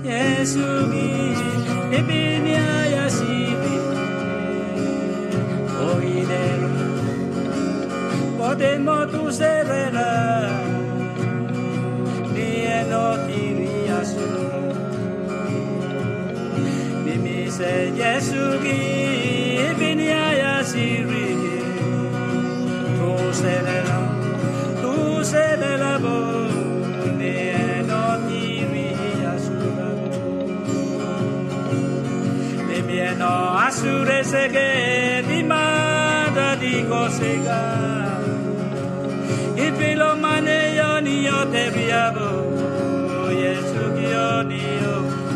예수기 비비니아야 시비 오이데로 podemos será ni no tirias ni mi se Yesugi binia siri tu será bo ni no tirias ni mi no asure se que di manda di cosega Ifilo mane yoni yo te biabo Yesu yoni yo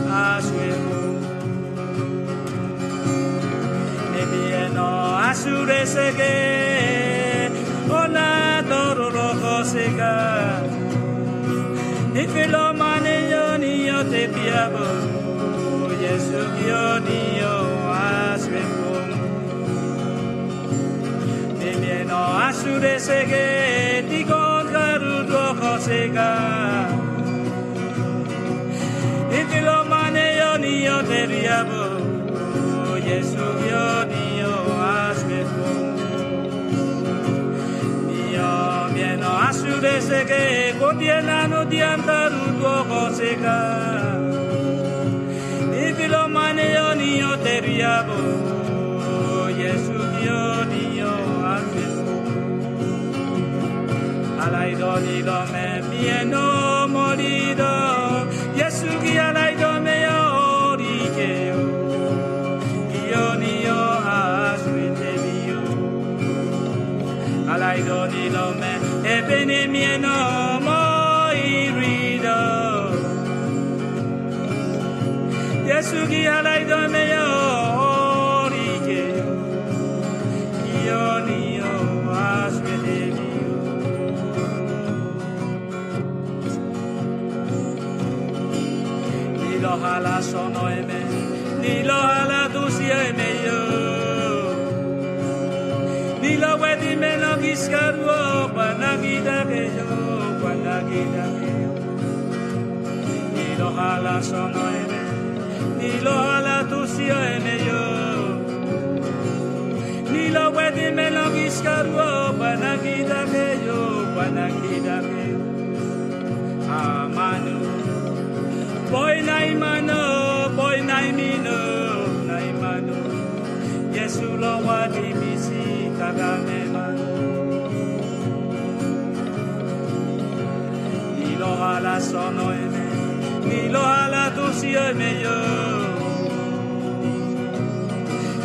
aswego Nebieno asure sege Ona tororo kosega Ifilo mane yoni yo te biabo Yesu yoni yo aswego Nebieno asure sege Sega Ifilo mane yoni yo te riabo Yesu yoni yo asmefu Mio mieno asure sege Kotiena no diantaru tuoko sega Ifilo mane yoni yo te riabo Yesu yoni yo asmefu Alaido ni lo me pieno morido Yesu ki alaido me orike Io ni yo aswete bio Alaido ni lo me e bene mieno moirido Yesu ki alaido me orike Io ni yo aswete bio Nilo hala sono eme, nilo hala tu sia eme yo. Nilo wedi me no giskaruo, panagida ke yo, panagida ke yo. Nilo hala sono eme, nilo hala tu sia eme yo. Nilo wedi me no giskaruo, panagida ke yo, panagida ke yo. Amanu. Boy naimano, boy naimino, naimano. Yesu lo wadi misi kagame mano. Nilo hala sono eme, nilo hala tu si eme yo.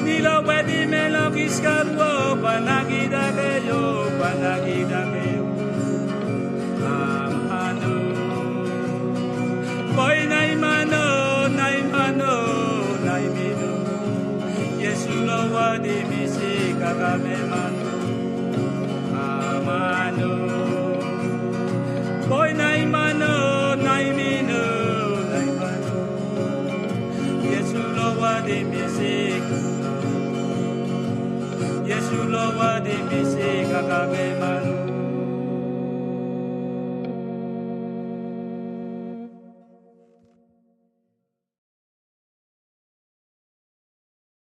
Nilo wadi me lo giskaruo, panagida ke yo, panagida ke yo. Amano. Boy naimano, naimano, naimino Yesu lo wadi misi kagame mano Amano Boy naimano, naimino, naimano Yesu lo wadi misi Yesu lo wadi misi kagame mano